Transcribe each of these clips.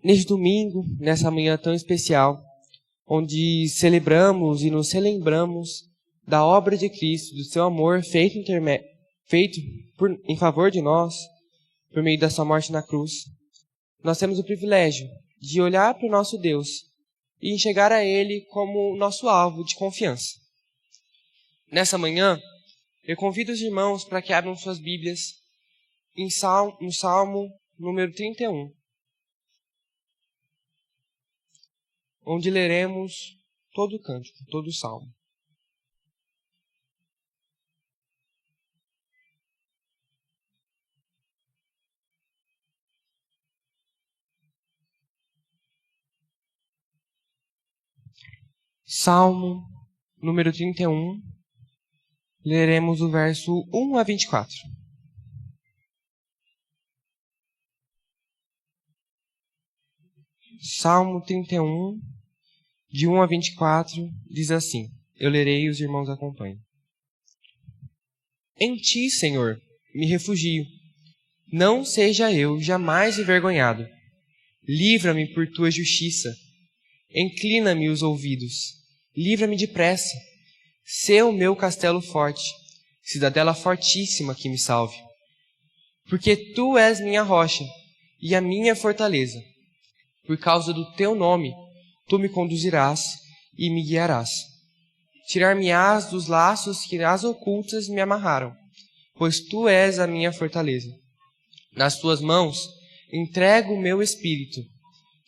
neste domingo, nessa manhã tão especial, onde celebramos e nos relembramos da obra de Cristo, do seu amor feito em favor de nós, por meio da sua morte na cruz, nós temos o privilégio de olhar para o nosso Deus e enxergar a Ele como nosso alvo de confiança. Nessa manhã, eu convido os irmãos para que abram suas Bíblias no Salmo número 31, onde leremos todo o cântico, todo o salmo. Salmo número 31, leremos o verso 1 a 24. Salmo 31, de 1 a 24, diz assim, eu lerei e os irmãos acompanham. Em ti, Senhor, me refugio, não seja eu jamais envergonhado. Livra-me por tua justiça, inclina-me os ouvidos, livra-me depressa. Sê o meu castelo forte, cidadela fortíssima que me salve. Porque tu és minha rocha e a minha fortaleza. Por causa do teu nome, tu me conduzirás e me guiarás. Tirar-me-ás dos laços que as ocultas me amarraram, pois tu és a minha fortaleza. Nas tuas mãos entrego o meu espírito.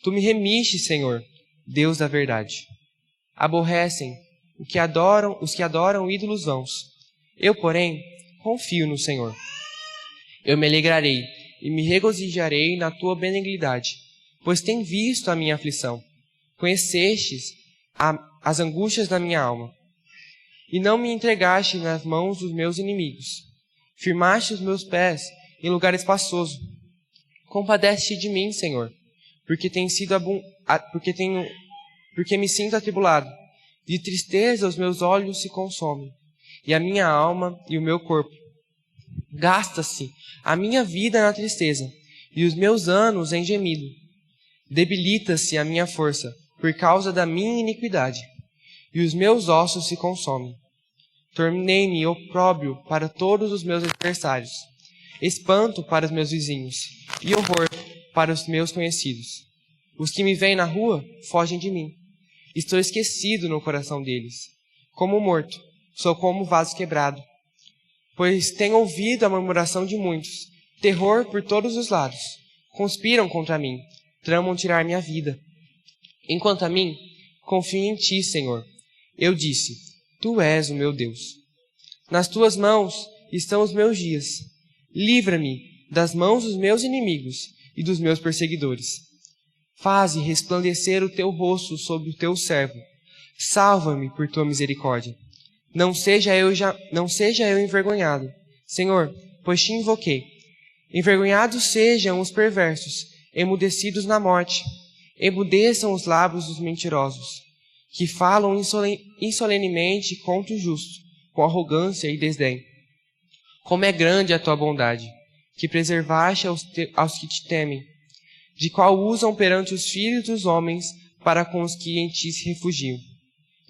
Tu me remiste, Senhor, Deus da verdade. Aborrecem os que adoram ídolos vãos. Eu, porém, confio no Senhor. Eu me alegrarei e me regozijarei na tua benignidade, pois tem visto a minha aflição. Conhecestes as angústias da minha alma, e não me entregaste nas mãos dos meus inimigos. Firmaste os meus pés em lugar espaçoso. Compadece-te de mim, Senhor, porque me sinto atribulado. De tristeza os meus olhos se consomem, e a minha alma e o meu corpo. Gasta-se a minha vida na tristeza, e os meus anos em gemido. Debilita-se a minha força, por causa da minha iniquidade, e os meus ossos se consomem. Tornei-me opróbrio para todos os meus adversários, espanto para os meus vizinhos, e horror para os meus conhecidos. Os que me veem na rua fogem de mim. Estou esquecido no coração deles. Como morto, sou como vaso quebrado. Pois tenho ouvido a murmuração de muitos, terror por todos os lados. Conspiram contra mim, tramam tirar minha vida. Enquanto a mim, confio em ti, Senhor. Eu disse, tu és o meu Deus. Nas tuas mãos estão os meus dias. Livra-me das mãos dos meus inimigos e dos meus perseguidores. Faze resplandecer o teu rosto sobre o teu servo. Salva-me por tua misericórdia. Não seja eu envergonhado, Senhor, pois te invoquei. Envergonhados sejam os perversos, emudecidos na morte. Emudeçam os lábios dos mentirosos, que falam insolenemente contra o justo, com arrogância e desdém. Como é grande a tua bondade, que preservaste aos que te temem, de qual usam perante os filhos dos homens para com os que em ti se refugiam.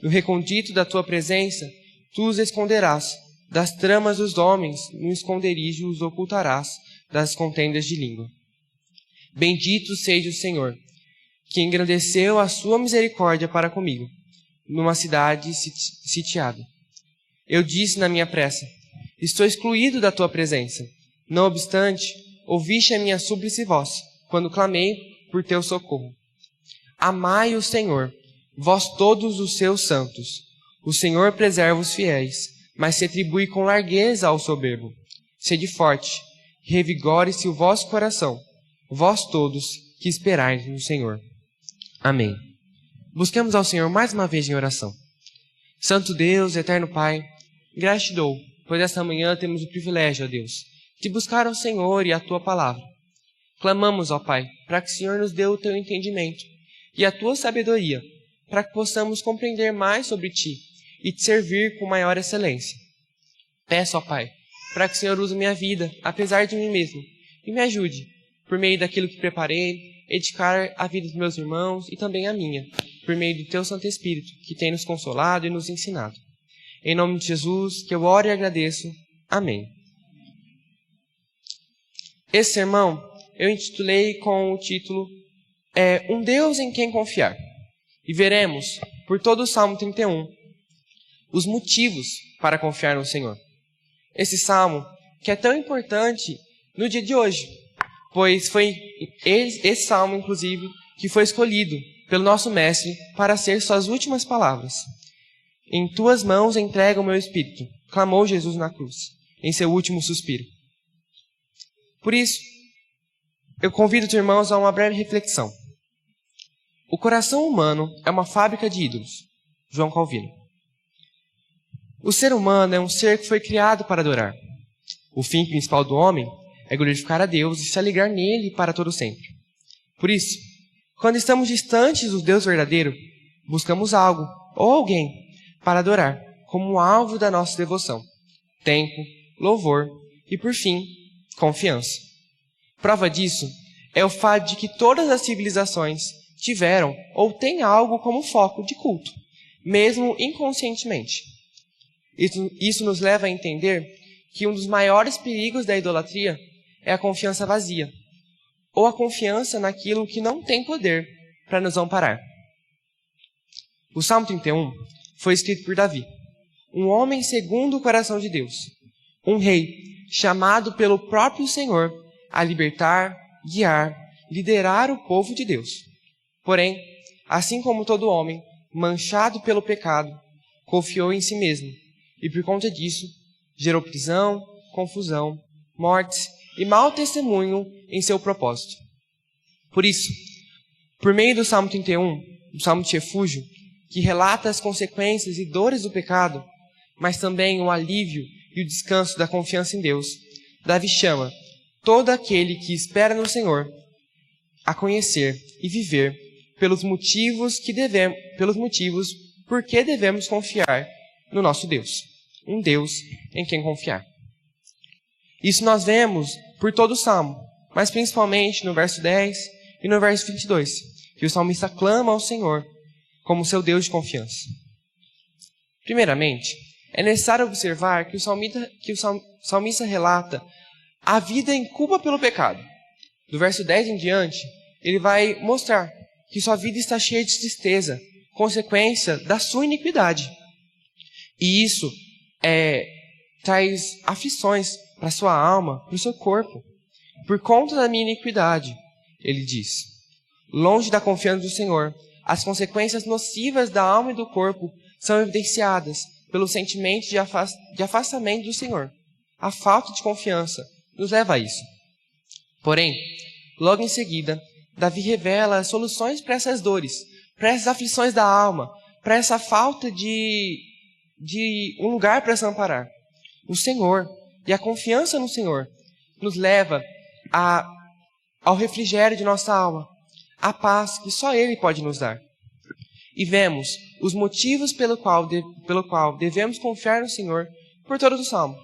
No recôndito da tua presença, tu os esconderás, das tramas dos homens, no esconderijo os ocultarás, das contendas de língua. Bendito seja o Senhor, que engrandeceu a sua misericórdia para comigo, numa cidade sitiada. Eu disse na minha pressa, estou excluído da tua presença. Não obstante, ouviste a minha súplice voz, quando clamei por teu socorro. Amai o Senhor, vós todos os seus santos. O Senhor preserva os fiéis, mas se atribui com largueza ao soberbo. Sede forte, revigore-se o vosso coração, vós todos que esperais no Senhor. Amém. Busquemos ao Senhor mais uma vez em oração. Santo Deus, eterno Pai, graças te dou, pois esta manhã temos o privilégio, ó Deus, de buscar ao Senhor e a tua palavra. Clamamos, ó Pai, para que o Senhor nos dê o teu entendimento e a tua sabedoria, para que possamos compreender mais sobre ti e te servir com maior excelência. Peço, ó Pai, para que o Senhor use minha vida, apesar de mim mesmo, e me ajude, por meio daquilo que preparei, edificar a vida dos meus irmãos e também a minha, por meio do Teu Santo Espírito, que tem nos consolado e nos ensinado. Em nome de Jesus, que eu oro e agradeço. Amém. Esse sermão eu intitulei com o título Um Deus em quem confiar. E veremos, por todo o Salmo 31, os motivos para confiar no Senhor. Esse salmo que é tão importante no dia de hoje, pois foi esse salmo, inclusive, que foi escolhido pelo nosso Mestre para ser suas últimas palavras. Em tuas mãos entrego o meu espírito, clamou Jesus na cruz, em seu último suspiro. Por isso, eu convido os irmãos a uma breve reflexão. O coração humano é uma fábrica de ídolos. João Calvino. O ser humano é um ser que foi criado para adorar. O fim principal do homem é glorificar a Deus e se alegrar nele para todo sempre. Por isso, quando estamos distantes do Deus verdadeiro, buscamos algo ou alguém para adorar como alvo da nossa devoção, tempo, louvor e, por fim, confiança. Prova disso é o fato de que todas as civilizações tiveram ou têm algo como foco de culto, mesmo inconscientemente. Isso nos leva a entender que um dos maiores perigos da idolatria é a confiança vazia, ou a confiança naquilo que não tem poder para nos amparar. O Salmo 31 foi escrito por Davi, um homem segundo o coração de Deus, um rei chamado pelo próprio Senhor a libertar, guiar, liderar o povo de Deus. Porém, assim como todo homem, manchado pelo pecado, confiou em si mesmo, e por conta disso, gerou prisão, confusão, mortes e mau testemunho em seu propósito. Por isso, por meio do Salmo 31, o Salmo de refúgio, que relata as consequências e dores do pecado, mas também o alívio e o descanso da confiança em Deus, Davi chama todo aquele que espera no Senhor a conhecer e viver pelos motivos por que devemos confiar no nosso Deus. Um Deus em quem confiar. Isso nós vemos por todo o Salmo, mas principalmente no verso 10 e no verso 22, que o salmista clama ao Senhor como seu Deus de confiança. Primeiramente, é necessário observar que o salmista relata a vida em culpa pelo pecado. Do verso 10 em diante, ele vai mostrar que sua vida está cheia de tristeza, consequência da sua iniquidade. E isso traz aflições para sua alma, para o seu corpo. Por conta da minha iniquidade, ele diz, longe da confiança do Senhor, as consequências nocivas da alma e do corpo são evidenciadas pelo sentimento de afastamento do Senhor. A falta de confiança nos leva a isso. Porém, logo em seguida, Davi revela soluções para essas dores, para essas aflições da alma, para essa falta de um lugar para se amparar. O Senhor e a confiança no Senhor nos leva ao refrigério de nossa alma, a paz que só Ele pode nos dar. E vemos os motivos pelo qual devemos confiar no Senhor por todo o Salmo.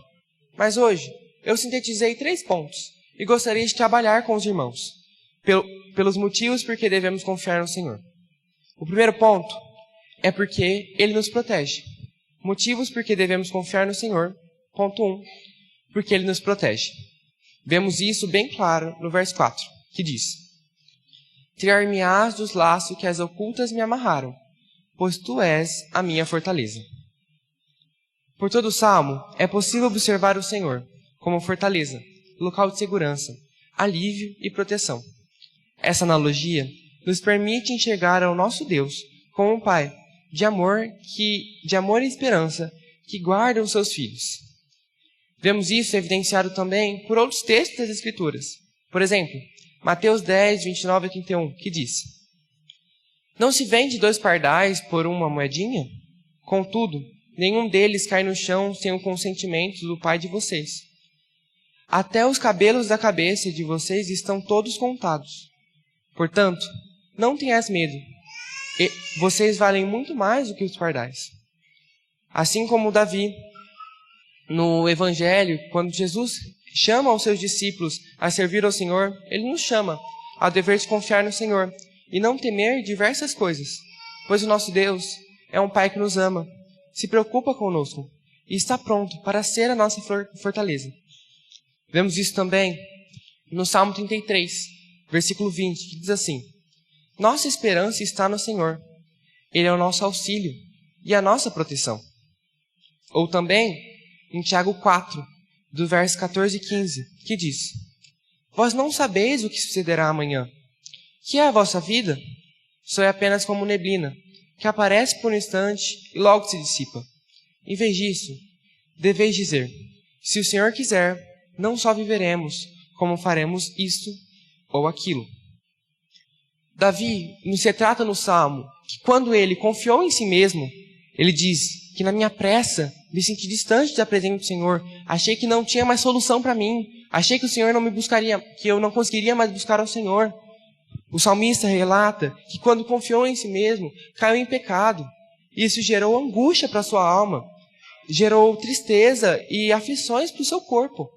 Mas hoje, eu sintetizei 3 pontos e gostaria de trabalhar com os irmãos pelos motivos por que devemos confiar no Senhor. O primeiro ponto é porque Ele nos protege. Motivos por que devemos confiar no Senhor. Ponto 1. Porque Ele nos protege. Vemos isso bem claro no verso 4, que diz: Tirar-me-ás dos laços que as ocultas me amarraram, pois Tu és a minha fortaleza. Por todo o Salmo, é possível observar o Senhor como fortaleza, local de segurança, alívio e proteção. Essa analogia nos permite enxergar ao nosso Deus como um Pai de amor e esperança que guarda os seus filhos. Vemos isso evidenciado também por outros textos das Escrituras. Por exemplo, Mateus 10, 29 a 31, que diz: Não se vende 2 pardais por uma moedinha? Contudo, nenhum deles cai no chão sem o consentimento do Pai de vocês. Até os cabelos da cabeça de vocês estão todos contados. Portanto, não tenhas medo. Vocês valem muito mais do que os pardais. Assim como Davi, no Evangelho, quando Jesus chama os seus discípulos a servir ao Senhor, Ele nos chama ao dever de confiar no Senhor e não temer diversas coisas, pois o nosso Deus é um Pai que nos ama, se preocupa conosco e está pronto para ser a nossa fortaleza. Vemos isso também no Salmo 33, versículo 20, que diz assim: Nossa esperança está no Senhor. Ele é o nosso auxílio e a nossa proteção. Ou também em Tiago 4, do verso 14 e 15, que diz: Vós não sabeis o que sucederá amanhã. Que é a vossa vida? Sois apenas como neblina, que aparece por um instante e logo se dissipa. Em vez disso, deveis dizer: Se o Senhor quiser, não só viveremos, como faremos isto ou aquilo. Davi nos retrata no Salmo que quando ele confiou em si mesmo, ele diz que na minha pressa me senti distante da presença do Senhor, achei que não tinha mais solução para mim, achei que o Senhor não me buscaria, que eu não conseguiria mais buscar ao Senhor. O salmista relata que quando confiou em si mesmo, caiu em pecado. Isso gerou angústia para sua alma, gerou tristeza e aflições para o seu corpo.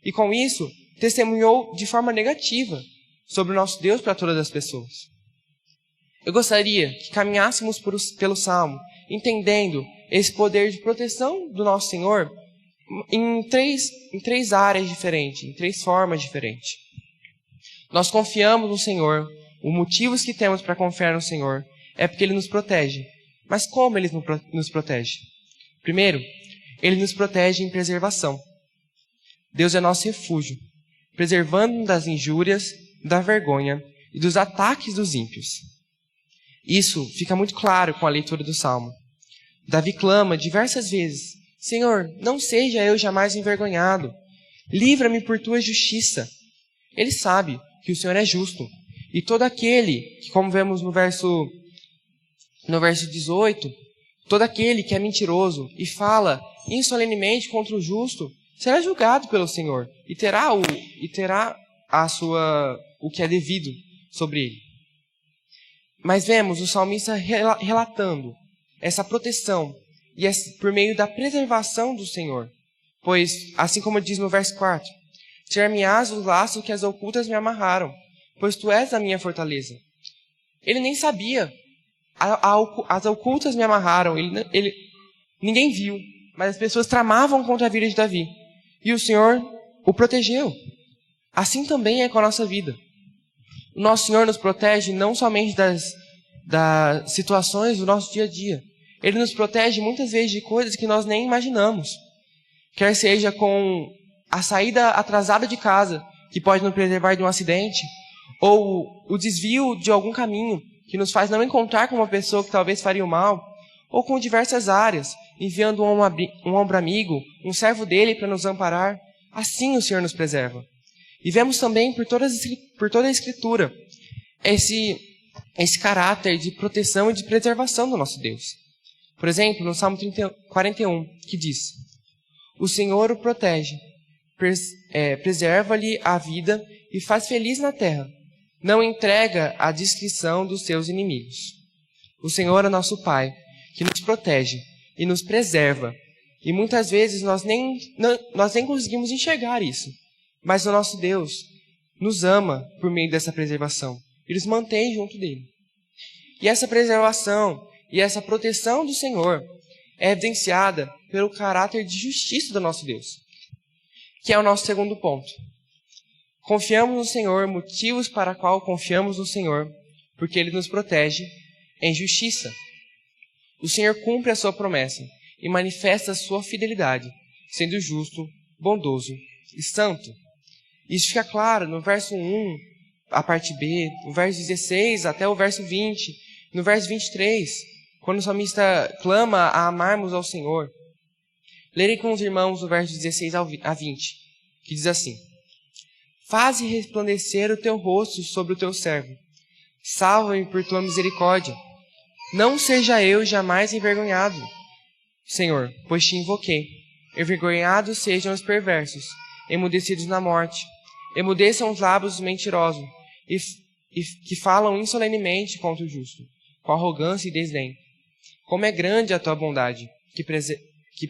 E com isso, testemunhou de forma negativa sobre o nosso Deus para todas as pessoas. Eu gostaria que caminhássemos pelo Salmo, entendendo esse poder de proteção do nosso Senhor em três áreas diferentes, em três formas diferentes. Nós confiamos no Senhor, os motivos que temos para confiar no Senhor é porque Ele nos protege. Mas como Ele nos protege? Primeiro, Ele nos protege em preservação. Deus é nosso refúgio, preservando-nos das injúrias, da vergonha e dos ataques dos ímpios. Isso fica muito claro com a leitura do Salmo. Davi clama diversas vezes: Senhor, não seja eu jamais envergonhado. Livra-me por tua justiça. Ele sabe que o Senhor é justo. E todo aquele que, como vemos no verso 18, todo aquele que é mentiroso e fala insolenemente contra o justo, será julgado pelo Senhor e terá o que é devido sobre ele. Mas vemos o salmista relatando essa proteção e por meio da preservação do Senhor. Pois, assim como diz no verso 4, tirar-me-ás os laços que as ocultas me amarraram, pois tu és a minha fortaleza. Ele nem sabia. As ocultas me amarraram. Ninguém viu, mas as pessoas tramavam contra a vida de Davi. E o Senhor o protegeu. Assim também é com a nossa vida. O nosso Senhor nos protege não somente das situações do nosso dia a dia. Ele nos protege muitas vezes de coisas que nós nem imaginamos. Quer seja com a saída atrasada de casa, que pode nos preservar de um acidente, ou o desvio de algum caminho, que nos faz não encontrar com uma pessoa que talvez faria o mal, ou com diversas áreas, enviando um ombro amigo, um servo dele para nos amparar. Assim o Senhor nos preserva. E vemos também por toda a Escritura esse caráter de proteção e de preservação do nosso Deus. Por exemplo, no Salmo 41, que diz: O Senhor o protege, preserva-lhe a vida e faz feliz na terra. Não entrega à discrição dos seus inimigos. O Senhor é nosso Pai, que nos protege e nos preserva. E muitas vezes nós nem conseguimos enxergar isso. Mas o nosso Deus nos ama por meio dessa preservação. Ele nos mantém junto dele. E essa preservação e essa proteção do Senhor é evidenciada pelo caráter de justiça do nosso Deus, que é o nosso segundo ponto. Confiamos no Senhor, motivos para qual confiamos no Senhor, porque Ele nos protege em justiça. O Senhor cumpre a sua promessa e manifesta a sua fidelidade, sendo justo, bondoso e santo. Isso fica claro no verso 1, a parte B, no verso 16 até o verso 20, no verso 23, quando o salmista clama a amarmos ao Senhor. Lerei com os irmãos o verso 16 a 20, que diz assim: Faze resplandecer o teu rosto sobre o teu servo. Salva-me por tua misericórdia. Não seja eu jamais envergonhado, Senhor, pois te invoquei. Envergonhados sejam os perversos, emudecidos na morte. Emudeçam os lábios dos mentirosos, e que falam insolenemente contra o justo, com arrogância e desdém. Como é grande a tua bondade, que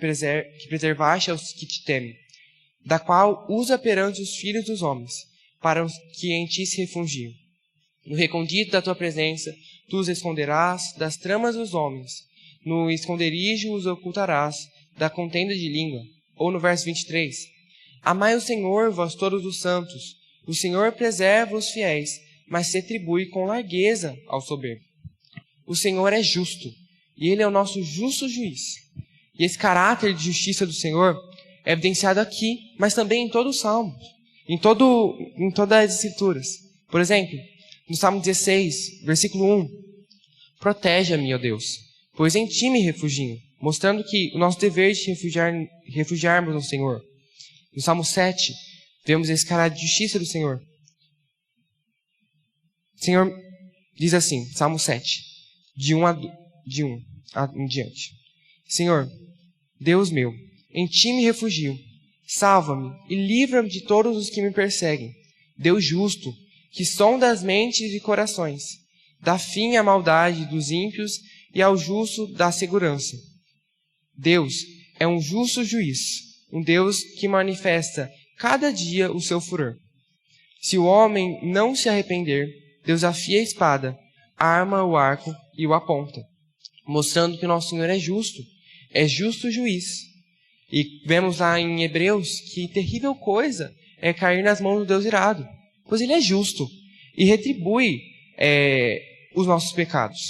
preservaste aos que te temem, da qual usa perante os filhos dos homens, para os que em ti se refugiam. No recôndito da tua presença, tu os esconderás das tramas dos homens. No esconderijo os ocultarás da contenda de língua. Ou no verso 23. Amai o Senhor, vós todos os santos. O Senhor preserva os fiéis, mas se atribui com largueza ao soberbo. O Senhor é justo, e Ele é o nosso justo juiz. E esse caráter de justiça do Senhor é evidenciado aqui, mas também em todo o Salmo, em todas as Escrituras. Por exemplo, no Salmo 16, versículo 1. Protege-me, ó Deus, pois em ti me refugio, mostrando que o nosso dever de refugiarmos no Senhor. No Salmo 7, vemos esse caráter de justiça do Senhor. O Senhor diz assim, Salmo 7, de 1 em diante. Senhor, Deus meu, em ti me refugio. Salva-me e livra-me de todos os que me perseguem. Deus justo, que sonda as mentes e corações, dá fim à maldade dos ímpios e ao justo dá segurança. Deus é um justo juiz, um Deus que manifesta cada dia o seu furor. Se o homem não se arrepender, Deus afia a espada, arma o arco e o aponta, mostrando que o nosso Senhor é justo juiz. E vemos lá em Hebreus que terrível coisa é cair nas mãos do Deus irado, pois Ele é justo e retribui os nossos pecados.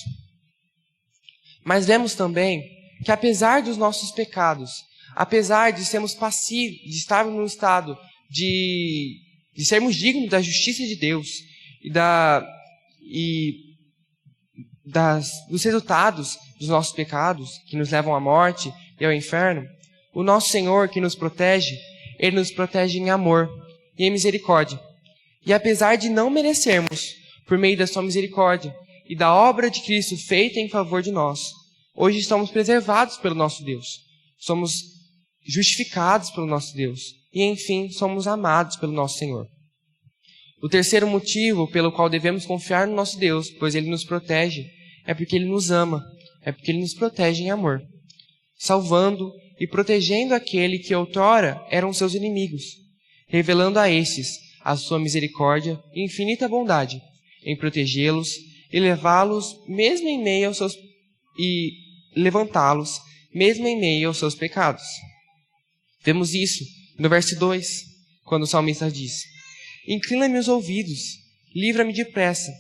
Mas vemos também que apesar dos nossos pecados, apesar de sermos passivos, de estarmos num estado de sermos dignos da justiça de Deus dos resultados dos nossos pecados, que nos levam à morte e ao inferno, o nosso Senhor que nos protege, Ele nos protege em amor e em misericórdia. E apesar de não merecermos, por meio da sua misericórdia e da obra de Cristo feita em favor de nós, hoje estamos preservados pelo nosso Deus. Somos justificados pelo nosso Deus. E, enfim, somos amados pelo nosso Senhor. O terceiro motivo pelo qual devemos confiar no nosso Deus, pois Ele nos protege, é porque Ele nos ama, é porque Ele nos protege em amor, salvando e protegendo aquele que outrora eram seus inimigos, revelando a estes a sua misericórdia e infinita bondade em protegê-los e levá-los mesmo em meio aos seus e levantá-los mesmo em meio aos seus pecados. Vemos isso no verso 2, quando o salmista diz: inclina-me os ouvidos, livra-me depressa,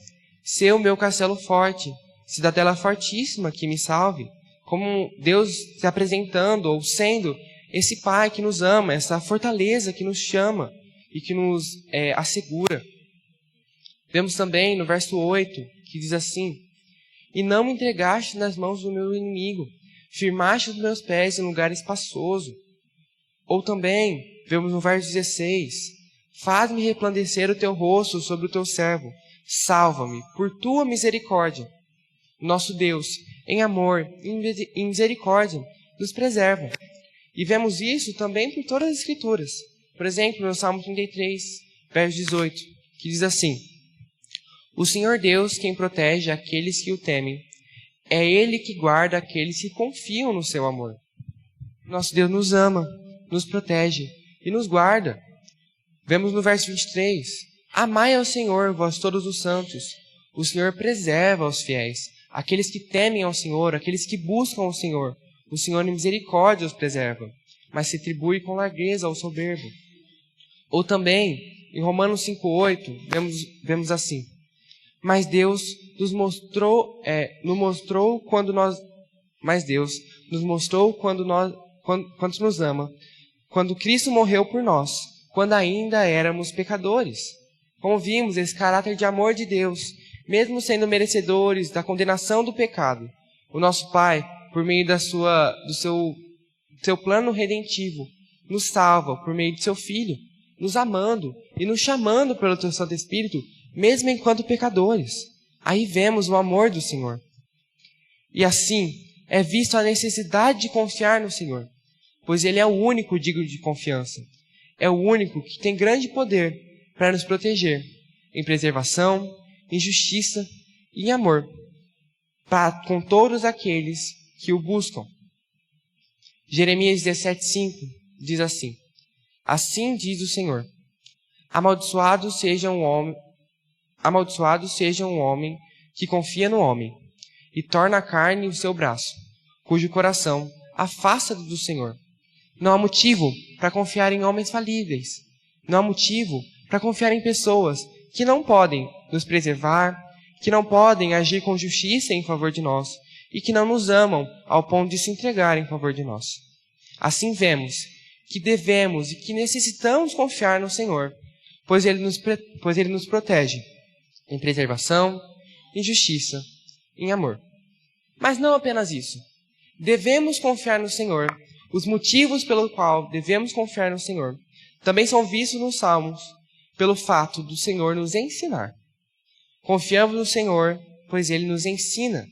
sê o meu castelo forte, cidadela fortíssima que me salve. Como Deus se apresentando ou sendo esse Pai que nos ama, essa fortaleza que nos chama e que nos assegura. Vemos também no verso 8, que diz assim: e não me entregaste nas mãos do meu inimigo, firmaste os meus pés em lugar espaçoso. Ou também, vemos no verso 16, faz-me resplandecer o teu rosto sobre o teu servo, salva-me por tua misericórdia. Nosso Deus, em amor e em misericórdia, nos preserva. E vemos isso também por todas as Escrituras. Por exemplo, no Salmo 33, verso 18, que diz assim: o Senhor Deus quem protege aqueles que o temem, é Ele que guarda aqueles que confiam no seu amor. Nosso Deus nos ama, nos protege e nos guarda. Vemos no verso 23, amai ao Senhor, vós todos os santos. O Senhor preserva os fiéis, aqueles que temem ao Senhor, aqueles que buscam o Senhor. O Senhor em misericórdia os preserva, mas se atribui com largueza ao soberbo. Ou também, em Romanos 5,8, vemos assim: mas Deus nos mostrou quando nos ama, quando Cristo morreu por nós, quando ainda éramos pecadores. Como vimos, esse caráter de amor de Deus, mesmo sendo merecedores da condenação do pecado, o nosso Pai, por meio do seu plano redentivo, nos salva por meio de seu Filho, nos amando e nos chamando pelo teu Santo Espírito, mesmo enquanto pecadores. Aí vemos o amor do Senhor. E assim, é visto a necessidade de confiar no Senhor, pois Ele é o único digno de confiança. É o único que tem grande poder para nos proteger em preservação, em justiça e em amor, com todos aqueles que o buscam. Jeremias 17,5 diz assim: assim diz o Senhor, amaldiçoado seja o homem Amaldiçoado seja um homem que confia no homem e torna a carne o seu braço, cujo coração afasta do Senhor. Não há motivo para confiar em homens falíveis. Não há motivo para confiar em pessoas que não podem nos preservar, que não podem agir com justiça em favor de nós e que não nos amam ao ponto de se entregar em favor de nós. Assim vemos que devemos e que necessitamos confiar no Senhor, pois Ele nos protege em preservação, em justiça, em amor. Mas não apenas isso. Devemos confiar no Senhor. Os motivos pelo qual devemos confiar no Senhor também são vistos nos Salmos pelo fato do Senhor nos ensinar. Confiamos no Senhor, pois Ele nos ensina.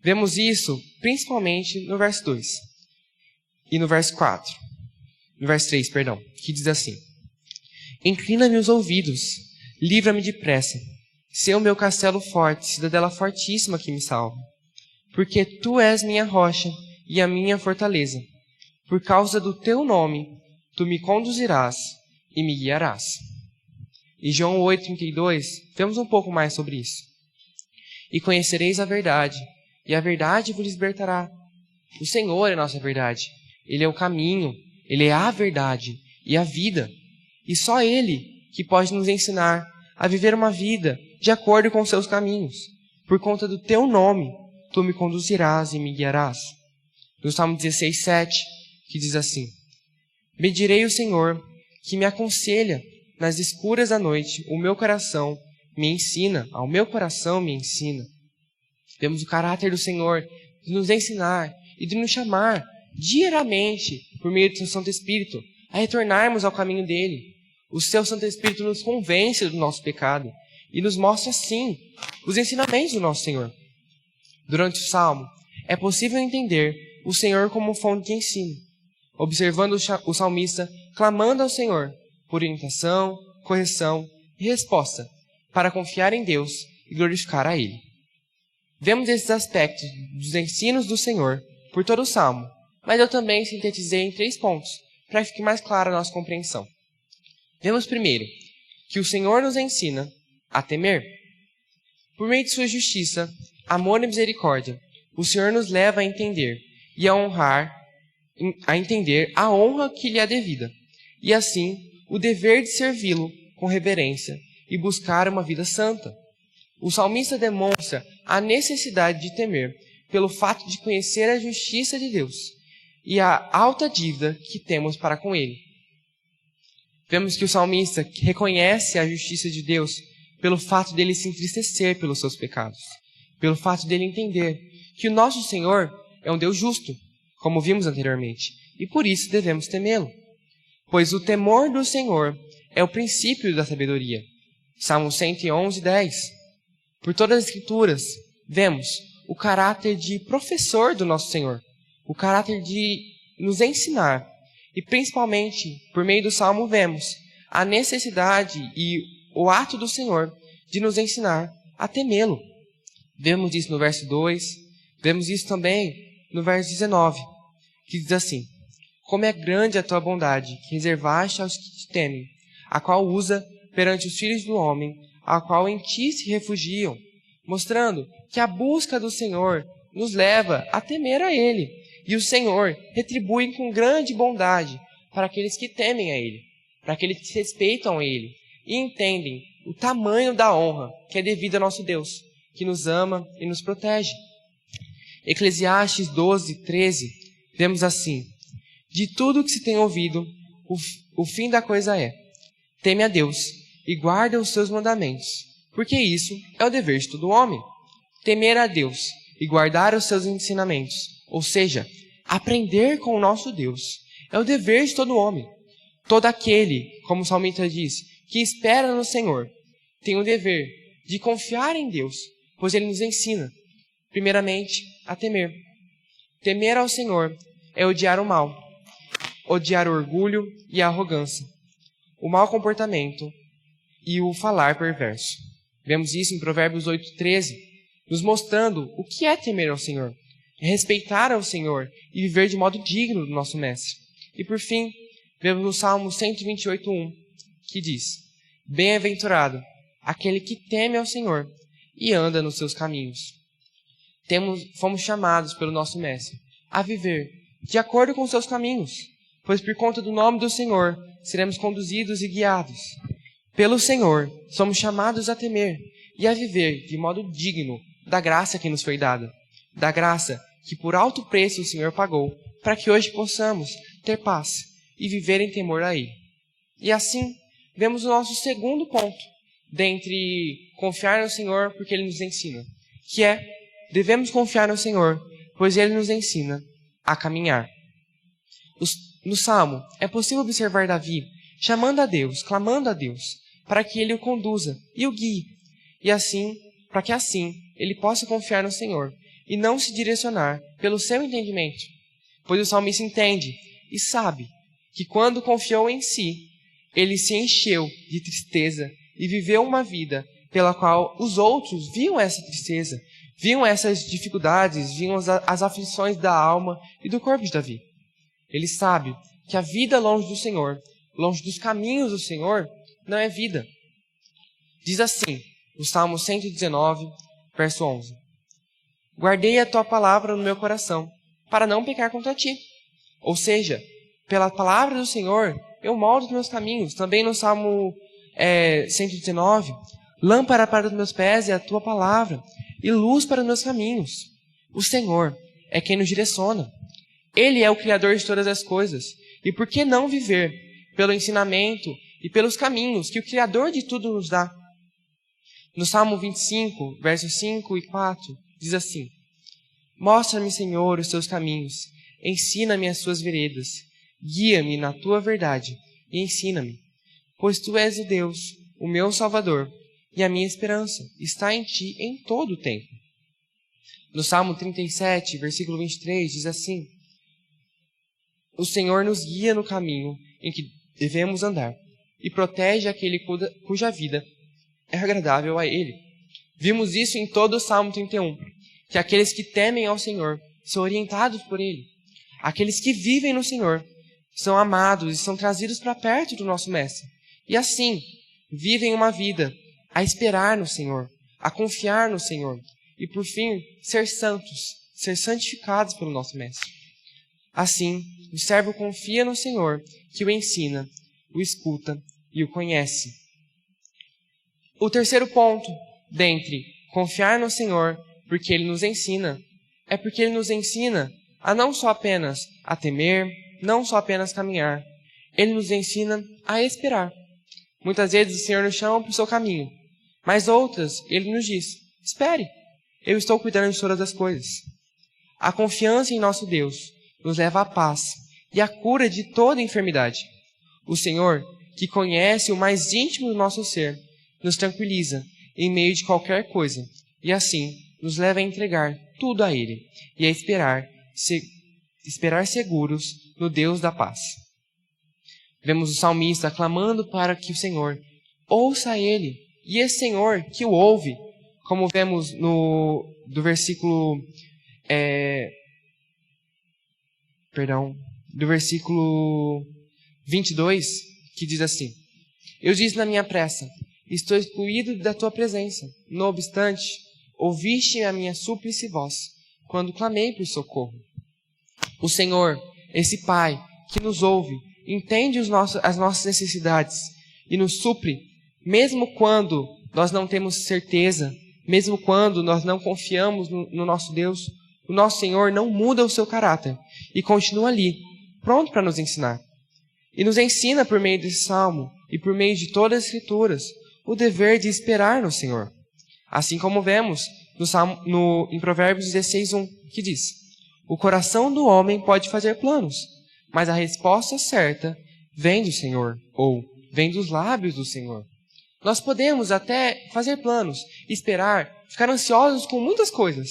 Vemos isso principalmente no verso 2 e no verso 4. No verso 3, que diz assim: Inclina-me os ouvidos, livra-me depressa, sê o meu castelo forte, cidadela fortíssima que me salva. Porque Tu és minha rocha e a minha fortaleza. Por causa do Teu nome, Tu me conduzirás e me guiarás. Em João 8,32, vemos um pouco mais sobre isso. E conhecereis a verdade, e a verdade vos libertará. O Senhor é a nossa verdade. Ele é o caminho, Ele é a verdade e a vida. E só Ele que pode nos ensinar a viver uma vida de acordo com os seus caminhos. Por conta do Teu nome, Tu me conduzirás e me guiarás. No Salmo 16,7, que diz assim: Bendirei o Senhor, que me aconselha nas escuras da noite, o meu coração me ensina, ao meu coração me ensina. Vemos o caráter do Senhor de nos ensinar e de nos chamar diariamente, por meio do seu Santo Espírito, a retornarmos ao caminho dele. O seu Santo Espírito nos convence do nosso pecado e nos mostra, sim, os ensinamentos do nosso Senhor. Durante o Salmo, é possível entender o Senhor como fonte de ensino, observando o salmista clamando ao Senhor por orientação, correção e resposta para confiar em Deus e glorificar a Ele. Vemos esses aspectos dos ensinos do Senhor por todo o Salmo, mas eu também sintetizei em 3 pontos, para que fique mais clara a nossa compreensão. Vemos primeiro que o Senhor nos ensina a temer. Por meio de sua justiça, amor e misericórdia, o Senhor nos leva a entender e a honrar, a entender a honra que lhe é devida, e assim o dever de servi-lo com reverência e buscar uma vida santa. O salmista demonstra a necessidade de temer pelo fato de conhecer a justiça de Deus e a alta dívida que temos para com Ele. Vemos que o salmista reconhece a justiça de Deus pelo fato dele se entristecer pelos seus pecados, pelo fato dele entender que o nosso Senhor é um Deus justo, como vimos anteriormente, e por isso devemos temê-lo. Pois o temor do Senhor é o princípio da sabedoria. Salmo 111, 10. Por todas as Escrituras, vemos o caráter de professor do nosso Senhor, o caráter de nos ensinar, e principalmente, por meio do Salmo, vemos a necessidade e o ato do Senhor de nos ensinar a temê-lo. Vemos isso no verso 2, vemos isso também no verso 19, que diz assim: Como é grande a tua bondade, que reservaste aos que te temem, a qual usa perante os filhos do homem, a qual em ti se refugiam, mostrando que a busca do Senhor nos leva a temer a Ele, e o Senhor retribui com grande bondade para aqueles que temem a Ele, para aqueles que respeitam a Ele e entendem o tamanho da honra que é devida ao nosso Deus, que nos ama e nos protege. Eclesiastes 12, 13, vemos assim: De tudo que se tem ouvido, o fim da coisa é: teme a Deus e guarda os seus mandamentos, porque isso é o dever de todo homem. Temer a Deus e guardar os seus ensinamentos, ou seja, aprender com o nosso Deus, é o dever de todo homem. Todo aquele, como o salmista diz, que espera no Senhor, tem o dever de confiar em Deus, pois Ele nos ensina, primeiramente, a temer. Temer ao Senhor é odiar o mal, odiar o orgulho e a arrogância, o mau comportamento e o falar perverso. Vemos isso em Provérbios 8:13, nos mostrando o que é temer ao Senhor, é respeitar ao Senhor e viver de modo digno do nosso Mestre. E por fim, vemos no Salmo 128:1, que diz: Bem-aventurado aquele que teme ao Senhor e anda nos seus caminhos. Fomos chamados pelo nosso Mestre a viver de acordo com os seus caminhos, pois por conta do nome do Senhor seremos conduzidos e guiados. Pelo Senhor somos chamados a temer e a viver de modo digno da graça que nos foi dada, da graça que por alto preço o Senhor pagou, para que hoje possamos ter paz e viver em temor a Ele. E assim, vemos o nosso segundo ponto, dentre confiar no Senhor porque Ele nos ensina, que é, devemos confiar no Senhor, pois Ele nos ensina a caminhar. No Salmo, é possível observar Davi chamando a Deus, clamando a Deus, para que Ele o conduza e o guie, e assim, para que assim ele possa confiar no Senhor e não se direcionar pelo seu entendimento, pois o salmista entende e sabe que quando confiou em si, ele se encheu de tristeza e viveu uma vida pela qual os outros viam essa tristeza, viam essas dificuldades, viam as aflições da alma e do corpo de Davi. Ele sabe que a vida longe do Senhor, longe dos caminhos do Senhor, não é vida. Diz assim, o Salmo 119, verso 11. Guardei a tua palavra no meu coração, para não pecar contra ti. Ou seja, pela palavra do Senhor, eu moldo os meus caminhos. Também no Salmo 119, lâmpada para os meus pés é a tua palavra, e luz para os meus caminhos. O Senhor é quem nos direciona. Ele é o Criador de todas as coisas. E por que não viver pelo ensinamento e pelos caminhos que o Criador de tudo nos dá? No Salmo 25, versos 5 e 4, diz assim: Mostra-me, Senhor, os teus caminhos, ensina-me as tuas veredas, guia-me na tua verdade e ensina-me, pois tu és o Deus, o meu Salvador, e a minha esperança está em ti em todo o tempo. No Salmo 37, versículo 23, diz assim: O Senhor nos guia no caminho em que devemos andar e protege aquele cuja vida é agradável a Ele. Vimos isso em todo o Salmo 31, que aqueles que temem ao Senhor são orientados por Ele. Aqueles que vivem no Senhor são amados e são trazidos para perto do nosso Mestre. E assim, vivem uma vida a esperar no Senhor, a confiar no Senhor e, por fim, ser santos, ser santificados pelo nosso Mestre. Assim, o servo confia no Senhor, que o ensina, o escuta e o conhece. O terceiro ponto, dentre confiar no Senhor, porque Ele nos ensina, é porque Ele nos ensina a não só apenas a temer, não só apenas caminhar. Ele nos ensina a esperar. Muitas vezes o Senhor nos chama para o seu caminho, mas outras Ele nos diz: espere, eu estou cuidando de todas as coisas. A confiança em nosso Deus nos leva à paz e à cura de toda enfermidade. O Senhor, que conhece o mais íntimo do nosso ser, nos tranquiliza em meio de qualquer coisa e assim nos leva a entregar tudo a Ele e a esperar seguros no Deus da paz. Vemos o salmista clamando para que o Senhor ouça Ele e esse Senhor que o ouve, como vemos do versículo 22, que diz assim: Eu disse na minha pressa, estou excluído da tua presença. No obstante, ouviste a minha súplice e voz, quando clamei por socorro. O Senhor, esse Pai que nos ouve, entende as nossas necessidades e nos supre, mesmo quando nós não temos certeza, mesmo quando nós não confiamos no nosso Deus. O nosso Senhor não muda o seu caráter e continua ali, pronto para nos ensinar. E nos ensina por meio desse salmo e por meio de todas as Escrituras o dever de esperar no Senhor. Assim como vemos em Provérbios 16:1, que diz: O coração do homem pode fazer planos, mas a resposta certa vem do Senhor, ou vem dos lábios do Senhor. Nós podemos até fazer planos, esperar, ficar ansiosos com muitas coisas,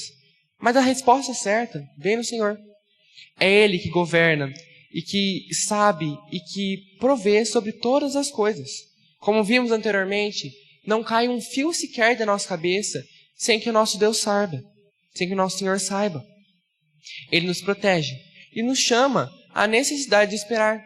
mas a resposta certa vem do Senhor. É Ele que governa e que sabe e que provê sobre todas as coisas. Como vimos anteriormente, não cai um fio sequer da nossa cabeça sem que o nosso Deus saiba, sem que o nosso Senhor saiba. Ele nos protege e nos chama à necessidade de esperar.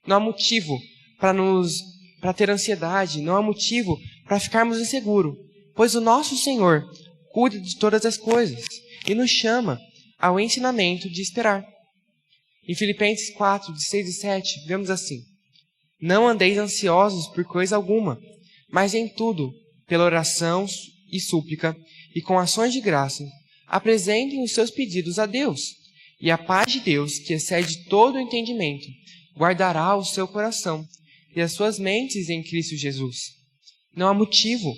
Não há motivo para ter ansiedade, não há motivo para ficarmos em seguro, pois o nosso Senhor cuida de todas as coisas e nos chama ao ensinamento de esperar. Em Filipenses 4, de 6 e 7, vemos assim: Não andeis ansiosos por coisa alguma, mas em tudo, pela oração e súplica, e com ações de graça, apresentem os seus pedidos a Deus, e a paz de Deus, que excede todo o entendimento, guardará o seu coração e as suas mentes em Cristo Jesus. Não há motivo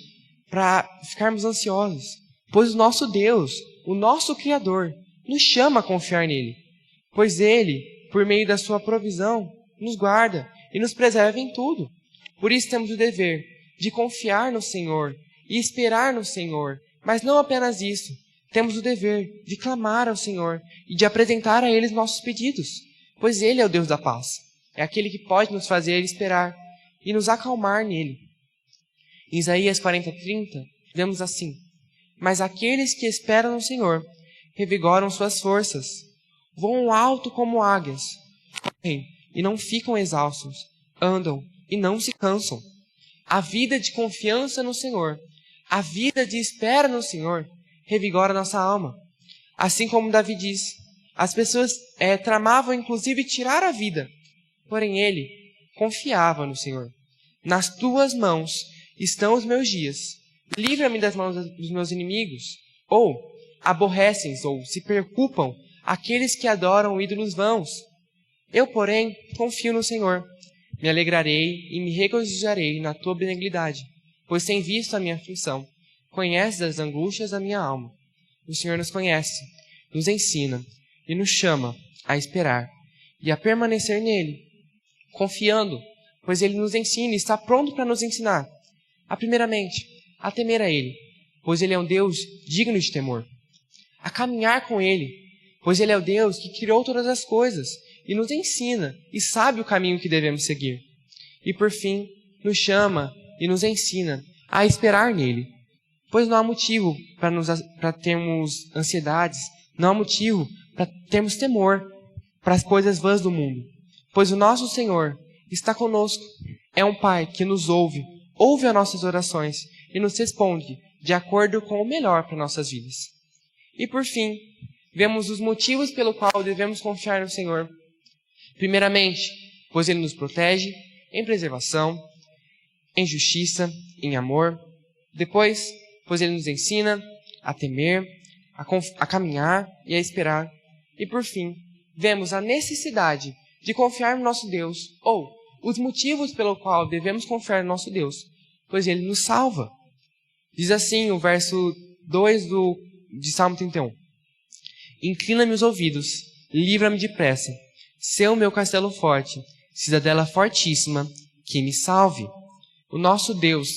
para ficarmos ansiosos, pois o nosso Deus, o nosso Criador, nos chama a confiar nele, pois ele, por meio da sua provisão, nos guarda e nos preserva em tudo. Por isso temos o dever de confiar no Senhor e esperar no Senhor, mas não apenas isso. Temos o dever de clamar ao Senhor e de apresentar a Ele nossos pedidos, pois Ele é o Deus da paz. É aquele que pode nos fazer esperar e nos acalmar nele. Em Isaías 40:30, vemos assim: Mas aqueles que esperam no Senhor revigoram suas forças, voam alto como águias, correm e não ficam exaustos, andam e não se cansam. A vida de confiança no Senhor, a vida de espera no Senhor, revigora nossa alma. Assim como Davi diz, as pessoas tramavam inclusive tirar a vida, porém ele confiava no Senhor. Nas tuas mãos estão os meus dias, livra-me das mãos dos meus inimigos. Ou aborrecem ou se preocupam aqueles que adoram ídolos vãos. Eu, porém, confio no Senhor. Me alegrarei e me regozijarei na tua benignidade, pois tem visto a minha aflição. Conheces as angústias da minha alma. O Senhor nos conhece, nos ensina e nos chama a esperar e a permanecer nele, confiando, pois ele nos ensina e está pronto para nos ensinar. Primeiramente, a temer a ele, pois ele é um Deus digno de temor. A caminhar com ele, pois ele é o Deus que criou todas as coisas e nos ensina e sabe o caminho que devemos seguir. E por fim, nos chama e nos ensina a esperar nele, pois não há motivo para termos ansiedades, não há motivo para termos temor para as coisas vãs do mundo, pois o nosso Senhor está conosco, é um Pai que nos ouve as nossas orações e nos responde de acordo com o melhor para nossas vidas. E por fim, vemos os motivos pelo qual devemos confiar no Senhor. Primeiramente, pois Ele nos protege em preservação, em justiça, em amor. Depois, pois Ele nos ensina a temer, a caminhar e a esperar. E por fim, vemos a necessidade de confiar no nosso Deus, ou os motivos pelo qual devemos confiar no nosso Deus, pois Ele nos salva. Diz assim o verso 2 de Salmo 31. Inclina-me os ouvidos, livra-me depressa. Sê o meu castelo forte, cidadela fortíssima, que me salve. O nosso Deus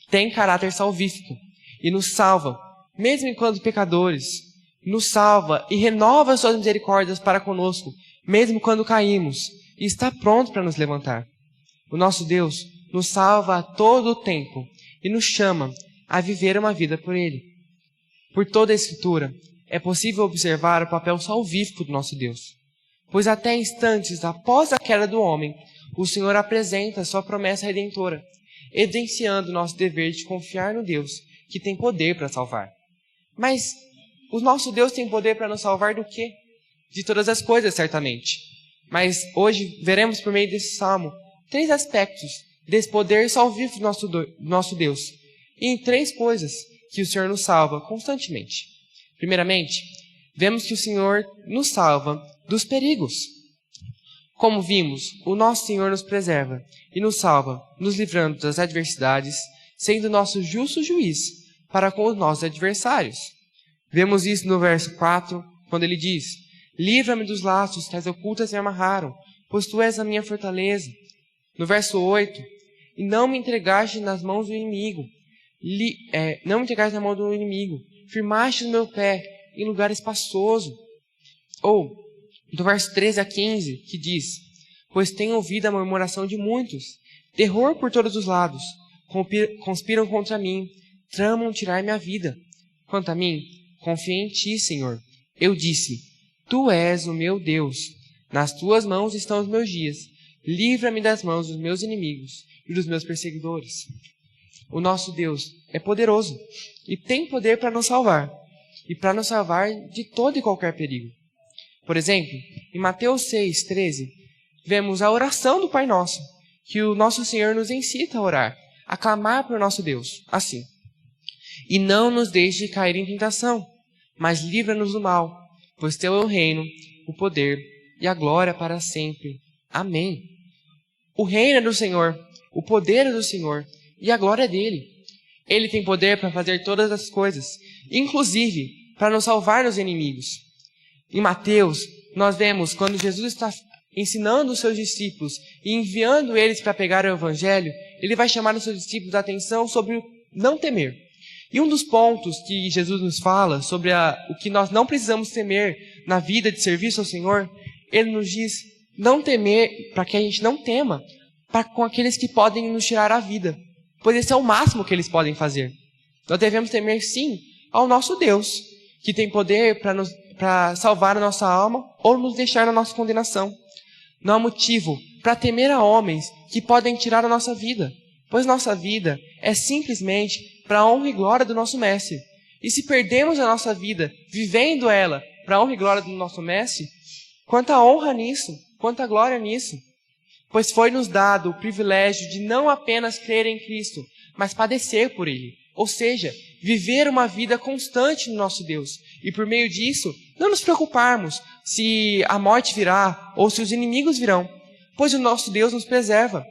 tem caráter salvífico e nos salva, mesmo enquanto pecadores. Nos salva e renova suas misericórdias para conosco, mesmo quando caímos, e está pronto para nos levantar. O nosso Deus nos salva a todo o tempo e nos chama a viver uma vida por Ele. Por toda a Escritura, é possível observar o papel salvífico do nosso Deus, pois até instantes após a queda do homem, o Senhor apresenta a sua promessa redentora, evidenciando o nosso dever de confiar no Deus que tem poder para salvar. Mas o nosso Deus tem poder para nos salvar do quê? De todas as coisas, certamente. Mas hoje veremos por meio desse salmo 3 aspectos desse poder salvífico do nosso Deus. E em 3 coisas que o Senhor nos salva constantemente. Primeiramente, vemos que o Senhor nos salva dos perigos. Como vimos, o nosso Senhor nos preserva e nos salva, nos livrando das adversidades, sendo nosso justo juiz para com os nossos adversários. Vemos isso no verso 4, quando ele diz: livra-me dos laços que as ocultas me amarraram, pois tu és a minha fortaleza. No verso 8, e não me entregaste nas mãos do inimigo, não me entregaste na mão do inimigo, firmaste o meu pé em lugar espaçoso. Ou, do verso 13 a 15, que diz: pois tenho ouvido a murmuração de muitos, terror por todos os lados, conspiram contra mim, tramam tirar minha vida. Quanto a mim, confiei em ti, Senhor. Eu disse: tu és o meu Deus, nas tuas mãos estão os meus dias, livra-me das mãos dos meus inimigos e dos meus perseguidores. o nosso Deus é poderoso e tem poder para nos salvar, e para nos salvar de todo e qualquer perigo. Por exemplo, em Mateus 6:13, vemos a oração do Pai Nosso, que o nosso Senhor nos incita a orar, a clamar para o nosso Deus, assim: e não nos deixe cair em tentação, mas livra-nos do mal, pois teu é o reino, o poder e a glória para sempre. Amém. O reino é do Senhor, o poder é do Senhor e a glória é dele. Ele tem poder para fazer todas as coisas, inclusive para nos salvar dos inimigos. Em Mateus, nós vemos quando Jesus está ensinando os seus discípulos e enviando eles para pegar o evangelho, ele vai chamar os seus discípulos a atenção sobre o não temer. E um dos pontos que Jesus nos fala sobre o que nós não precisamos temer na vida de serviço ao Senhor, ele nos diz não temer, para que a gente não tema com aqueles que podem nos tirar a vida, pois esse é o máximo que eles podem fazer. Nós devemos temer sim ao nosso Deus, que tem poder para salvar a nossa alma ou nos deixar na nossa condenação. Não há motivo para temer a homens que podem tirar a nossa vida, pois nossa vida é simplesmente para a honra e glória do nosso Mestre. E se perdemos a nossa vida vivendo ela para a honra e glória do nosso Mestre, quanta honra nisso, quanta glória nisso. Pois foi-nos dado o privilégio de não apenas crer em Cristo, mas padecer por Ele. Ou seja, viver uma vida constante no nosso Deus. E por meio disso, não nos preocuparmos se a morte virá ou se os inimigos virão, pois o nosso Deus nos preserva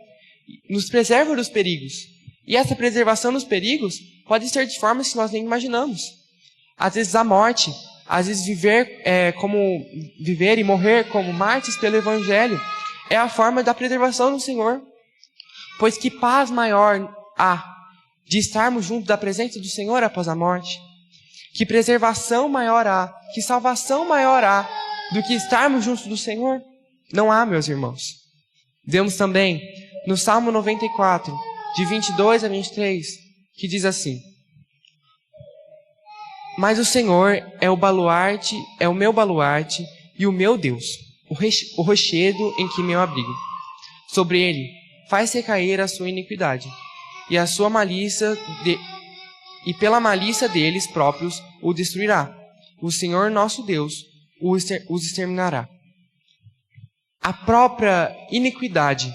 dos perigos. E essa preservação dos perigos pode ser de formas que nós nem imaginamos. Às vezes a morte, às vezes viver e morrer como mártires pelo Evangelho é a forma da preservação do Senhor. Pois que paz maior há de estarmos juntos da presença do Senhor após a morte? Que preservação maior há, que salvação maior há do que estarmos juntos do Senhor? Não há, meus irmãos. Vemos também no Salmo 94, de 22 a 23, que diz assim: mas o Senhor é o meu baluarte e o meu Deus, o rochedo em que me abrigo. Sobre ele faz recair a sua iniquidade, e a sua malícia e pela malícia deles próprios o destruirá. O Senhor nosso Deus os exterminará. A própria iniquidade,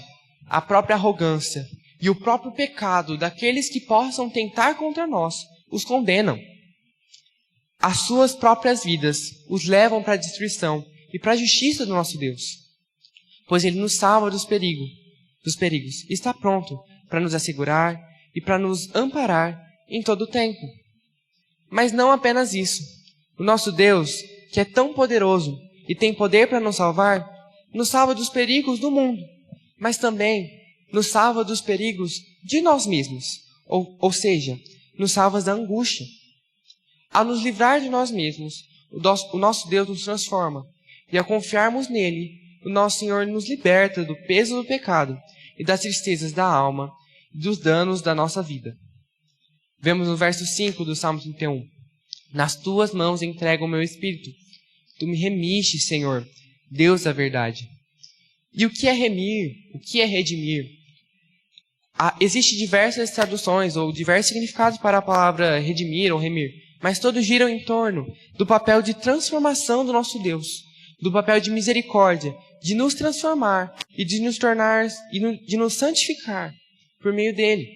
a própria arrogância e o próprio pecado daqueles que possam tentar contra nós os condenam. As suas próprias vidas os levam para a destruição e para a justiça do nosso Deus, pois Ele nos salva dos perigos e está pronto para nos assegurar e para nos amparar em todo o tempo. Mas não apenas isso. O nosso Deus, que é tão poderoso e tem poder para nos salva dos perigos do mundo, mas também nos salva dos perigos de nós mesmos, ou seja, nos salva da angústia. Ao nos livrar de nós mesmos, o nosso Deus nos transforma, e ao confiarmos nele, o nosso Senhor nos liberta do peso do pecado e das tristezas da alma e dos danos da nossa vida. Vemos no verso 5 do Salmo 31. Nas tuas mãos entrego o meu espírito. Tu me remiste, Senhor, Deus da verdade. E o que é remir? O que é redimir? Existem diversas traduções ou diversos significados para a palavra redimir ou remir, mas todos giram em torno do papel de transformação do nosso Deus, do papel de misericórdia, de nos transformar e de nos tornar e de nos santificar por meio dele.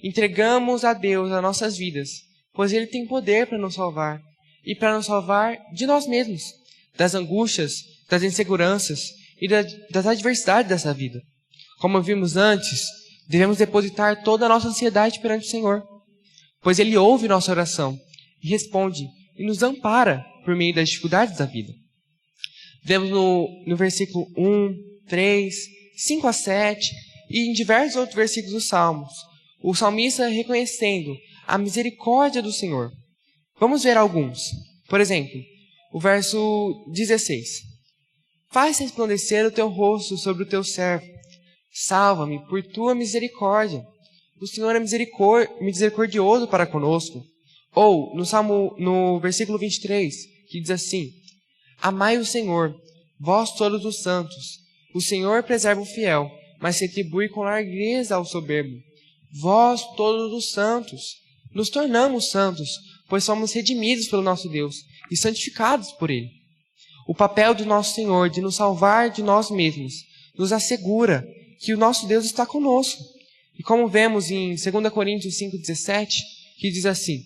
Entregamos a Deus as nossas vidas, pois Ele tem poder para nos salvar e para nos salvar de nós mesmos, das angústias, das inseguranças e das adversidades dessa vida. Como vimos antes, devemos depositar toda a nossa ansiedade perante o Senhor, pois Ele ouve nossa oração e responde e nos ampara por meio das dificuldades da vida. Vemos no versículo 1, 3, 5 a 7 e em diversos outros versículos dos Salmos, o salmista reconhecendo a misericórdia do Senhor. Vamos ver alguns. Por exemplo, o verso 16. Faz resplandecer o teu rosto sobre o teu servo. Salva-me por tua misericórdia. O Senhor é misericordioso para conosco. Ou, no versículo 23, que diz assim: amai o Senhor, vós todos os santos. O Senhor preserva o fiel, mas se retribui com largueza ao soberbo. vós todos os santos, nos tornamos santos, pois somos redimidos pelo nosso Deus e santificados por Ele. O papel do nosso Senhor de nos salvar de nós mesmos nos assegura que o nosso Deus está conosco. E como vemos em 2 Coríntios 5,17, que diz assim: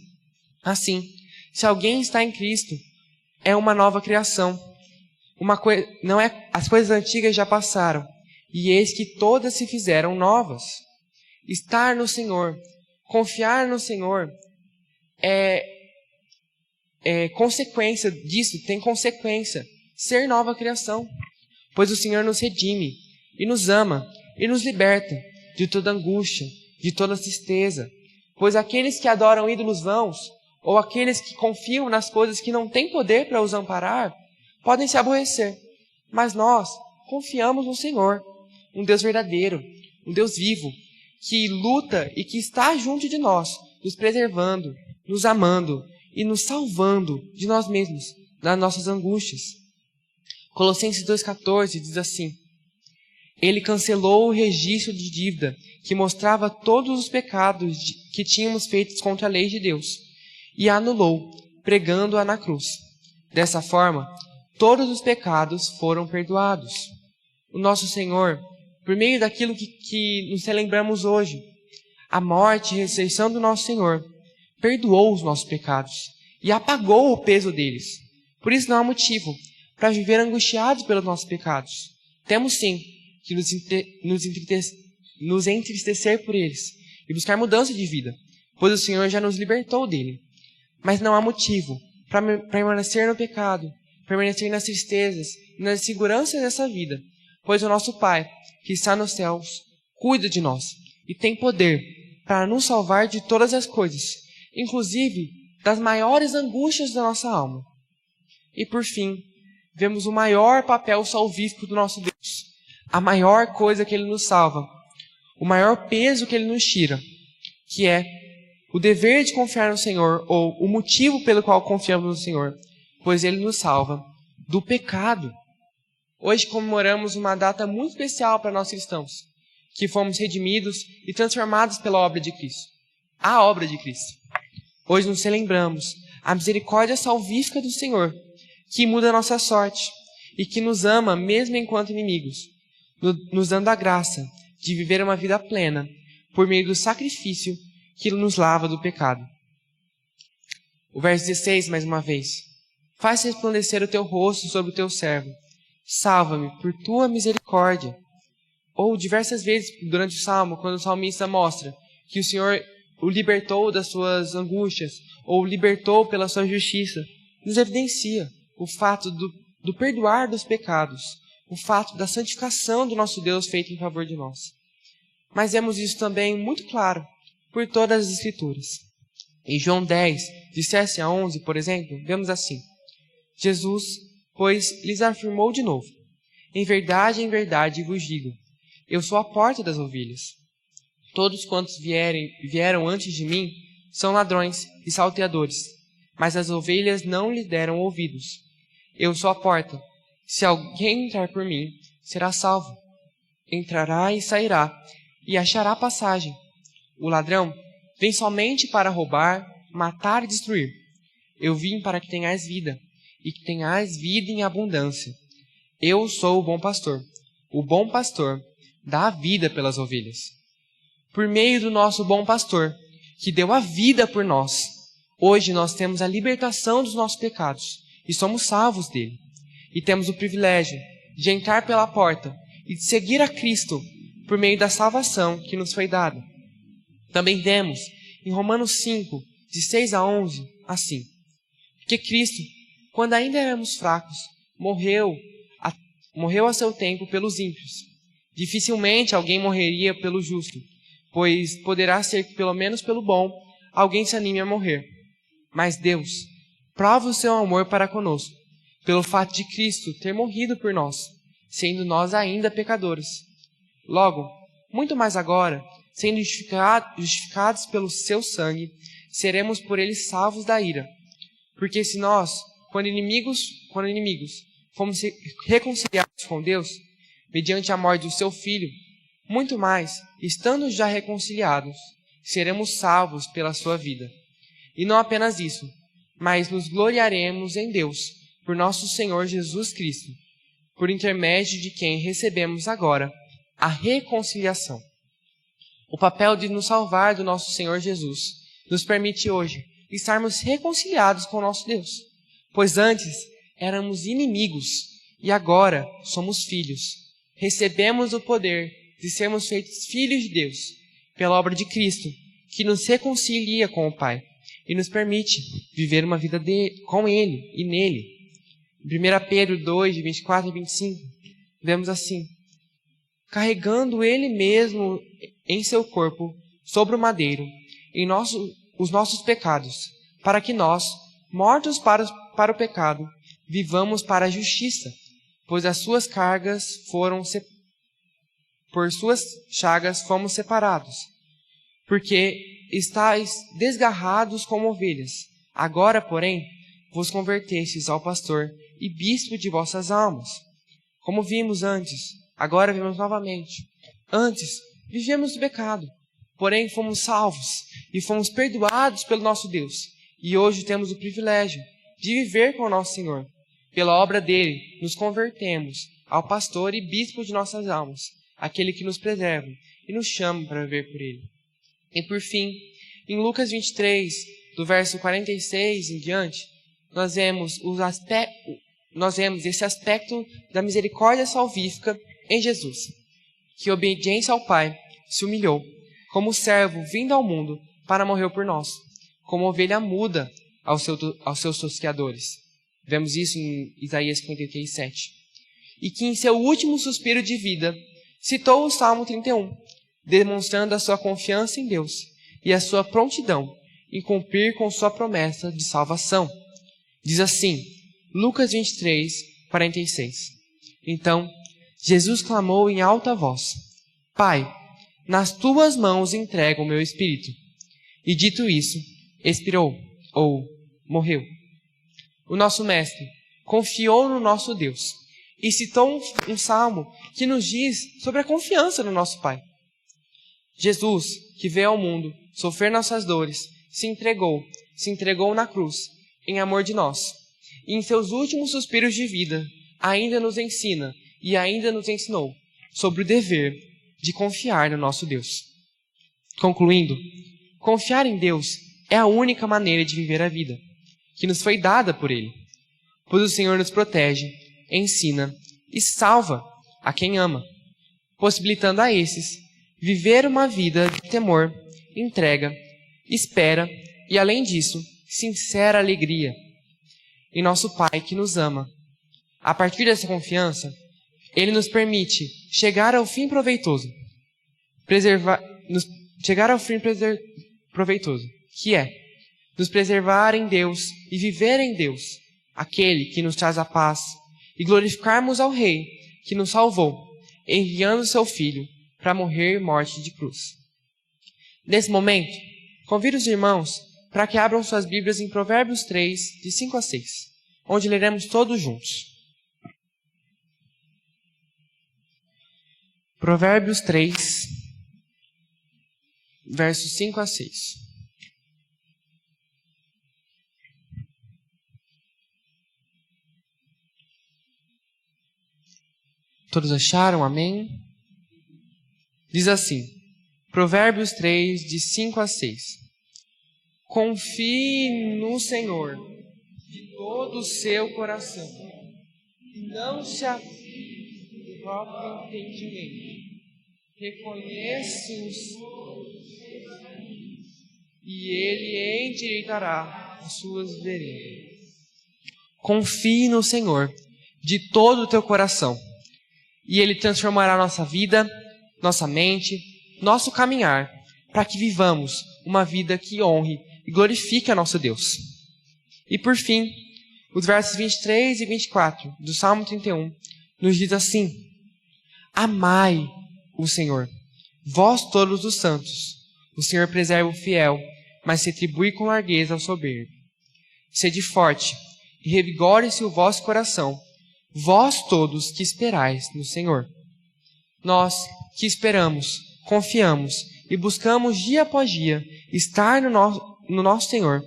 assim, se alguém está em Cristo, é uma nova criação. As coisas antigas já passaram, e eis que todas se fizeram novas. Estar no Senhor, confiar no Senhor, consequência disso, tem consequência, ser nova criação. Pois o Senhor nos redime, e nos ama, e nos liberta de toda angústia, de toda tristeza. Pois aqueles que adoram ídolos vãos, ou aqueles que confiam nas coisas que não têm poder para os amparar, podem se aborrecer. Mas nós confiamos no Senhor, um Deus verdadeiro, um Deus vivo, que luta e que está junto de nós, nos preservando, nos amando e nos salvando de nós mesmos, das nossas angústias. Colossenses 2,14 diz assim: Ele cancelou o registro de dívida que mostrava todos os pecados que tínhamos feitos contra a lei de Deus, e a anulou, pregando-a na cruz. Dessa forma, todos os pecados foram perdoados. O nosso Senhor, por meio daquilo que nos relembramos hoje, a morte e a ressurreição do nosso Senhor, perdoou os nossos pecados e apagou o peso deles. Por isso não há motivo para viver angustiados pelos nossos pecados. Temos sim que nos entristecer por eles e buscar mudança de vida, pois o Senhor já nos libertou dele. Mas não há motivo para permanecer no pecado, permanecer nas tristezas e nas inseguranças dessa vida, pois o nosso Pai, que está nos céus, cuida de nós e tem poder para nos salvar de todas as coisas, inclusive das maiores angústias da nossa alma. E por fim, vemos o maior papel salvífico do nosso Deus, a maior coisa que Ele nos salva, o maior peso que Ele nos tira, que é o dever de confiar no Senhor, ou o motivo pelo qual confiamos no Senhor, pois Ele nos salva do pecado. Hoje comemoramos uma data muito especial para nós cristãos, que fomos redimidos e transformados pela obra de Cristo, a obra de Cristo. Hoje nos celebramos a misericórdia salvífica do Senhor, que muda a nossa sorte e que nos ama mesmo enquanto inimigos, nos dando a graça de viver uma vida plena por meio do sacrifício que nos lava do pecado. O verso 16, mais uma vez: faz resplandecer o teu rosto sobre o teu servo, salva-me por tua misericórdia. Ou diversas vezes durante o Salmo, quando o salmista mostra que o Senhor o libertou das suas angústias, ou o libertou pela sua justiça, nos evidencia o fato do perdoar dos pecados, o fato da santificação do nosso Deus feita em favor de nós. Mas vemos isso também muito claro por todas as Escrituras. Em João 10, de 7 a 11, por exemplo, vemos assim: Jesus, pois, lhes afirmou de novo: em verdade vos digo, eu sou a porta das ovelhas. Todos quantos vieram antes de mim são ladrões e salteadores, mas as ovelhas não lhe deram ouvidos. Eu sou a porta. Se alguém entrar por mim, será salvo. Entrará e sairá, e achará passagem. O ladrão vem somente para roubar, matar e destruir. Eu vim para que tenhais vida, e que tenhais vida em abundância. Eu sou o bom pastor. O bom pastor dá a vida pelas ovelhas. Por meio do nosso bom pastor, que deu a vida por nós, hoje nós temos a libertação dos nossos pecados e somos salvos dele. E temos o privilégio de entrar pela porta e de seguir a Cristo por meio da salvação que nos foi dada. Também vemos em Romanos 5, de 6 a 11, assim: porque Cristo, quando ainda éramos fracos, morreu a seu tempo pelos ímpios. Dificilmente alguém morreria pelo justo, pois poderá ser que, pelo menos pelo bom, alguém se anime a morrer. Mas Deus prova o seu amor para conosco, pelo fato de Cristo ter morrido por nós, sendo nós ainda pecadores. Logo, muito mais agora, sendo justificados pelo seu sangue, seremos por ele salvos da ira. Porque se nós, quando inimigos, fomos reconciliados com Deus, mediante a morte do seu Filho, Muito mais, estando já reconciliados, seremos salvos pela sua vida. E não apenas isso, mas nos gloriaremos em Deus, por nosso Senhor Jesus Cristo, por intermédio de quem recebemos agora a reconciliação. O papel de nos salvar do nosso Senhor Jesus nos permite hoje estarmos reconciliados com o nosso Deus, pois antes éramos inimigos e agora somos filhos. Recebemos o poder de sermos feitos filhos de Deus pela obra de Cristo, que nos reconcilia com o Pai e nos permite viver uma vida com Ele e nele. Em 1 Pedro 2, de 24 e 25, vemos assim: carregando Ele mesmo em seu corpo sobre o madeiro os nossos pecados, para que nós, mortos para o pecado, vivamos para a justiça, pois por suas chagas fomos separados. Porque estáis desgarrados como ovelhas. Agora, porém, vos convertestes ao pastor e bispo de vossas almas. Como vimos antes, agora vimos novamente. Antes, vivemos do pecado, porém fomos salvos e fomos perdoados pelo nosso Deus. E hoje temos o privilégio de viver com o nosso Senhor. Pela obra dele, nos convertemos ao pastor e bispo de nossas almas, aquele que nos preserva e nos chama para viver por ele. E por fim, em Lucas 23, do verso 46 em diante, nós vemos esse aspecto da misericórdia salvífica em Jesus, que obediência ao Pai se humilhou, como servo vindo ao mundo para morrer por nós, como ovelha muda aos seus tosqueadores. Vemos isso em Isaías 53, 7. E que em seu último suspiro de vida citou o Salmo 31, demonstrando a sua confiança em Deus e a sua prontidão em cumprir com sua promessa de salvação. Diz assim, Lucas 23, 46. Então, Jesus clamou em alta voz: Pai, nas tuas mãos entrego o meu espírito. E dito isso, expirou, ou morreu. O nosso Mestre confiou no nosso Deus e citou um salmo que nos diz sobre a confiança no nosso Pai. Jesus, que veio ao mundo sofrer nossas dores, se entregou na cruz, em amor de nós. E em seus últimos suspiros de vida, ainda nos ensina e ainda nos ensinou sobre o dever de confiar no nosso Deus. Concluindo, confiar em Deus é a única maneira de viver a vida, que nos foi dada por Ele, pois o Senhor nos protege, ensina e salva a quem ama, possibilitando a esses viver uma vida de temor, entrega, espera e, além disso, sincera alegria em nosso Pai que nos ama. A partir dessa confiança, Ele nos permite chegar ao fim proveitoso, que é nos preservar em Deus e viver em Deus, aquele que nos traz a paz, e glorificarmos ao Rei que nos salvou, enviando seu Filho para morrer morte de cruz. Nesse momento, convido os irmãos para que abram suas Bíblias em Provérbios 3, de 5 a 6, onde leremos todos juntos. Provérbios 3, versos 5 a 6. Todos acharam? Amém? Diz assim, Provérbios 3, de 5 a 6. Confie no Senhor de todo o seu coração e não se afie do próprio entendimento. Reconheça-os e Ele endireitará as suas veredas. Confie no Senhor de todo o teu coração e Ele transformará nossa vida, nossa mente, nosso caminhar, para que vivamos uma vida que honre e glorifique a nosso Deus. E por fim, os versos 23 e 24 do Salmo 31 nos diz assim: Amai o Senhor, vós todos os santos. O Senhor preserva o fiel, mas se atribui com largueza ao soberbo. Sede forte e revigore-se o vosso coração, vós todos que esperais no Senhor. Nós que esperamos, confiamos e buscamos dia após dia estar no nosso Senhor,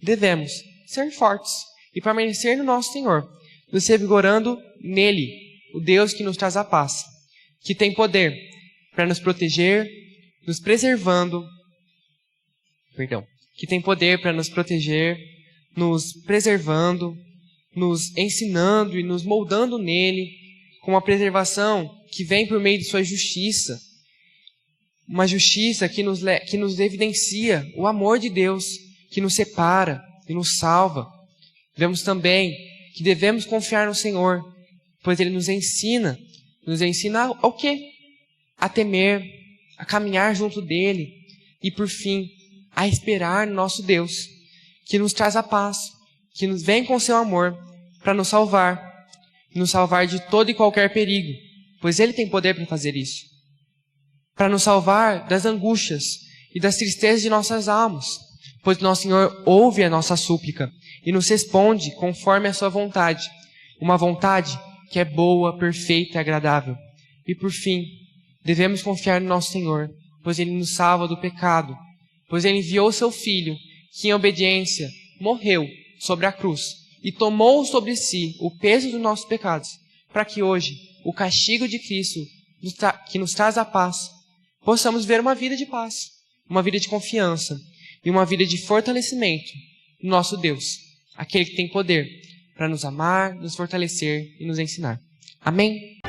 devemos ser fortes e permanecer no nosso Senhor, nos revigorando nele, o Deus que nos traz a paz, que tem poder para nos proteger, nos preservando, que tem poder para nos proteger, nos preservando, nos ensinando e nos moldando nele, com uma preservação que vem por meio de sua justiça, uma justiça que nos evidencia o amor de Deus, que nos separa e nos salva. Vemos também que devemos confiar no Senhor, pois Ele nos ensina ao quê? A temer, a caminhar junto dEle e, por fim, a esperar no nosso Deus, que nos traz a paz, que nos vem com seu amor para nos salvar de todo e qualquer perigo, pois Ele tem poder para fazer isso, para nos salvar das angústias e das tristezas de nossas almas, pois nosso Senhor ouve a nossa súplica e nos responde conforme a sua vontade, uma vontade que é boa, perfeita e agradável. E por fim, devemos confiar no nosso Senhor, pois Ele nos salva do pecado, pois Ele enviou seu Filho, que em obediência morreu sobre a cruz e tomou sobre si o peso dos nossos pecados, para que hoje o castigo de Cristo, que nos traz a paz, possamos ver uma vida de paz, uma vida de confiança e uma vida de fortalecimento no nosso Deus, aquele que tem poder para nos amar, nos fortalecer e nos ensinar. Amém?